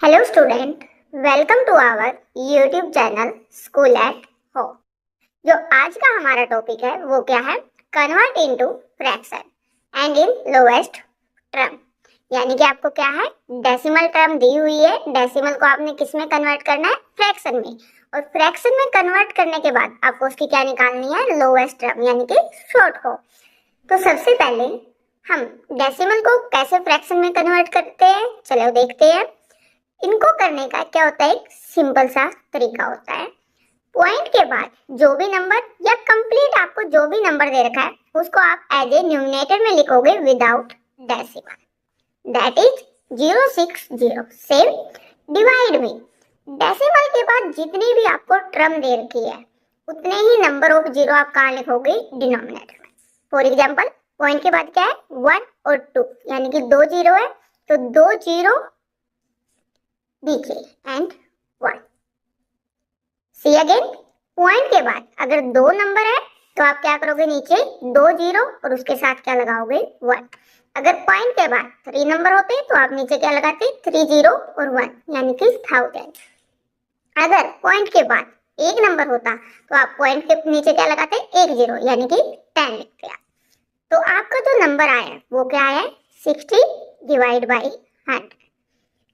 Hello student, welcome to our YouTube channel school at home. जो आज का हमारा टॉपिक है वो क्या है? Convert into fraction and in lowest term. यानी कि आपको क्या है, डेसिमल टर्म दी हुई है। डेसिमल को आपने किस में कन्वर्ट करना है? फ्रैक्शन में। और फ्रैक्शन में कन्वर्ट करने के बाद आपको उसकी क्या निकालनी है? लोएस्ट टर्म यानी कि शॉर्ट को। तो सबसे पहले हम डेसिमल को कैसे फ्रैक्शन में कन्वर्ट करते हैं, चलो देखते हैं। इनको करने का क्या होता है, एक सिंपल सा तरीका होता है। पॉइंट के बाद जो भी नंबर या कंप्लीट आपको जो भी नंबर दे रखा है उसको आप एज ए न्यूमरेटर में लिखोगे without decimal, that is 060। Same divide में डेसिमल के बाद जितनी भी आपको टर्म दे रखी है उतने ही नंबर ऑफ जीरो आप कहाँ लिखोगे? डिनोमिनेटर में। फॉर एग्जाम्पल, पॉइंट के बाद क्या है? 1 और 2, यानी कि 2 जीरो है तो 2 जीरो नीचे एंड 1। सी अगेन, पॉइंट के बाद अगर 2 नंबर है तो आप क्या करोगे? नीचे 2 जीरो और उसके साथ क्या लगाओगे? 1। अगर पॉइंट के बाद 3 नंबर होते तो आप नीचे क्या लगाते? 3 जीरो और 1, यानी कि 1000। अगर पॉइंट के बाद 1 नंबर होता तो आप पॉइंट के नीचे क्या लगाते? 1 जीरो, यानी कि 10 लिखते हैं। तो आपका जो नंबर आया है वो क्या है? 60 डिवाइड बाई 100।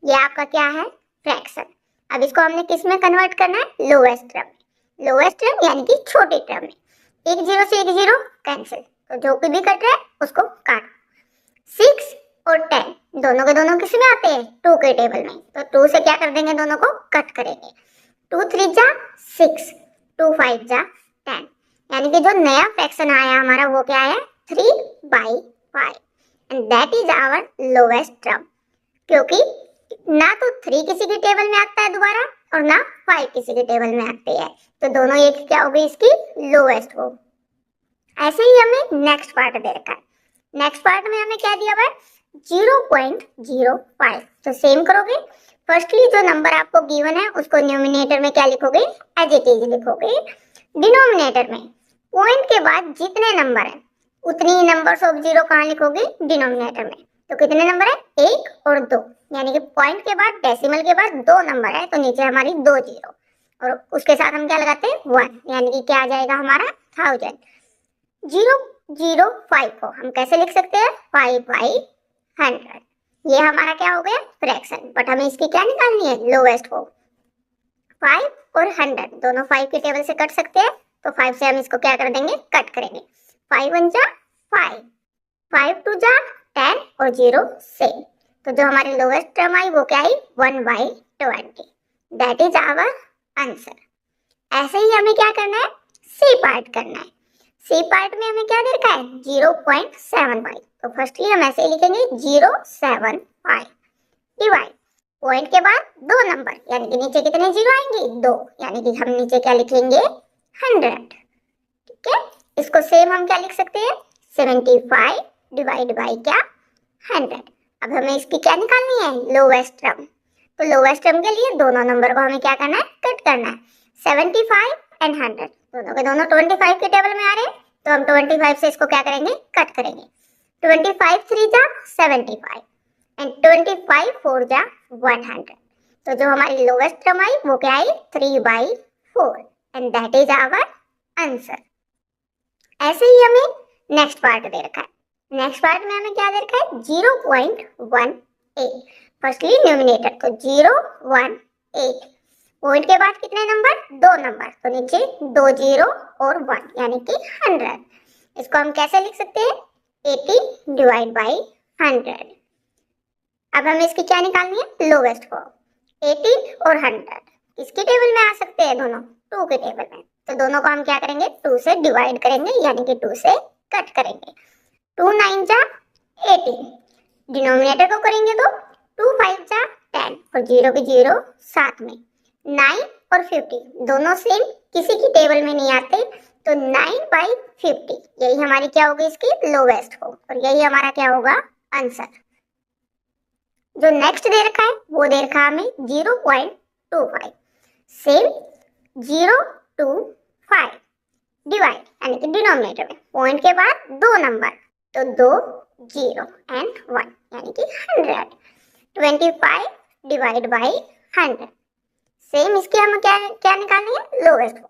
ये आपका क्या है? फ्रैक्शन। अब इसको हमने किस में कन्वर्ट करना है? लोएस्ट टर्म में। लोएस्ट टर्म यानी कि छोटी टर्म में। 1 जीरो से 1 जीरो कैंसिल, तो जो कुछ भी कट रहा है उसको काट। 6 और 10 दोनों के दोनों किस में आते हैं? 2 के टेबल में, तो 2 से क्या कर देंगे? दोनों को कट करेंगे। 2 3 जा 6, 2 5 जा 10, यानी कि जो नया फ्रैक्शन आया हमारा वो क्या है? 3/5, and that is our lowest term. क्योंकि ना तो 3 किसी के टेबल में आता है दोबारा और ना 5 किसी के टेबल में आती है, तो दोनों एक क्या होगी? इसकी लोएस्ट हो। ऐसे ही हमें नेक्स्ट पार्ट दे रखा है। नेक्स्ट पार्ट में हमें क्या दिया हुआ है? 0.05। तो सेम करोगे। फर्स्टली जो नंबर आपको गिवन है उसको न्यूमिनेटर में क्या लिखोगे? एज इट इज लिखोगे। डिनोमिनेटर में पॉइंट के बाद जितने नंबर है उतनी ही नंबर्स ऑफ जीरो कहाँ लिखोगे? डिनोमिनेटर में। तो कितने नंबर है? 1 और 2, यानी कि पॉइंट के बाद डेसिमल के बाद 2 नंबर है तो नीचे हमारी 2 जीरो और उसके साथ हम क्या लगाते हैं? 1, यानी कि क्या आ जाएगा हमारा? 1000। 005 को हम कैसे लिख सकते हैं? 5/100। ये हमारा क्या हो गया? फ्रैक्शन। बट हमें इसकी क्या निकालनी है? लोएस्ट को। 5 और 100 दोनों 5 के टेबल से कट सकते हैं, तो 5 से हम इसको क्या कर देंगे? कट करेंगे। 5 1 जा 5, 5 2 जा 10 और 0 सेम। तो जो हमारी लोएस्ट टर्म आई वो क्या आई? 1/20। That is our answer. ऐसे ही हमें क्या करना है? सी पार्ट करना है। सी पार्ट में हमें क्या दे रखा है? 0.75। तो फर्स्टली हम ऐसे लिखेंगे 0.75 डिवाइड पॉइंट के बाद 2 नंबर, यानी कि नीचे कितने जीरो आएंगे? 2, यानी कि हम नीचे क्या लिखेंगे? 100। ठीक है, इसको सेम हम क्या लिख सकते हैं? 75 डिवाइड बाई क्या? 100। अब हमें इसकी क्या निकालनी है? Lowest term. तो लोएस्ट टर्म के लिए दोनों नंबर को हमें क्या करना है? कट करना है। 75 एंड 100 दोनों के दोनों 25 के टेबल में आ रहे हैं, तो हम 25 से इसको क्या करेंगे? कट करेंगे। 25 3 जा 75 एंड 25 4 जा 100। तो जो हमारी लोएस्ट टर्म आई वो क्या आई? 3/4, and that is our answer. ऐसे ही हमें नेक्स्ट पार्ट दे रखा है। नेक्स्ट पार्ट में हमें क्या दे रखा है? 0.18। फर्स्टली न्यूमिनेटर, तो 018। पॉइंट के बाद कितने नंबर? 2 नंबर, तो नीचे 2 जीरो और 1, यानी कि 100। इसको हम कैसे लिख सकते हैं? 80 डिवाइड बाई 100। अब हमें इसकी क्या निकालनी है? लोएस्ट को। 80 और 100 किसके टेबल में आ सकते हैं? दोनों 2 के टेबल में, तो दोनों को हम क्या करेंगे? 2 से डिवाइड करेंगे, यानी कि 2 से कट करेंगे। 2 9 जा 18, डिनोमिनेटर को करेंगे तो 2 5 जा 10 और 0 के 0 साथ में। 9 और 50 दोनों सेम, किसी की टेबल में नहीं आते, तो 9/50 यही हमारी क्या होगी? इसकी लोएस्ट हो, और यही हमारा क्या होगा? आंसर। जो नेक्स्ट दे रखा है वो दे रखा है हमें 0.25। सेम 025 डिवाइड, यानी कि डिनोमिनेटर में पॉइंट के बाद 2 नंबर, तो 2 0 एंड 1, यानी कि 100। 25 डिवाइड बाई 100। सेम इसके हम क्या क्या निकालेंगे, लोवेस्ट फॉर्म।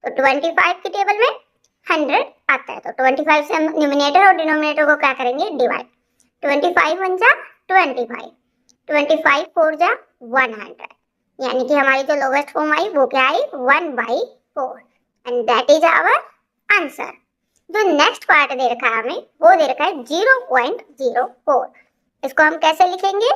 तो 25 की टेबल में 100 आता है, तो 25 से हम न्यूमिनेटर और डिनोमिनेटर को क्या करेंगे, डिवाइड। 25 1 जा 25, 25 4 जा 100, यानी कि हमारी जो लोवेस्ट फॉर्म आई वो क्या आई, 1/4, and that is our answer. जो नेक्स्ट पार्ट दे रखा है हमें, वो दे रखा है 0.04। इसको हम कैसे लिखेंगे,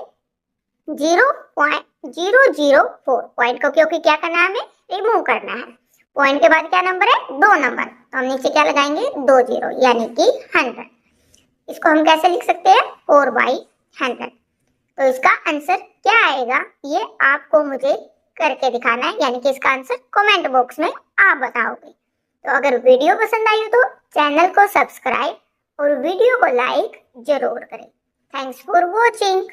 0.004। पॉइंट को क्योंकि क्या करना है, हमें रिमूव करना है। पॉइंट के बाद क्या नंबर है, 2 नंबर, तो हम नीचे क्या लगाएंगे, 2 0, यानी कि 100। इसको हम कैसे लिख सकते हैं, 4/100। तो इसका आंसर क्या आएगा, ये आपको मुझे करके दिखाना है, यानी कि इसका आंसर कमेंट बॉक्स में आप बताओगे। तो अगर वीडियो पसंद आई हो तो चैनल को सब्सक्राइब और वीडियो को लाइक जरूर करें। Thanks for watching.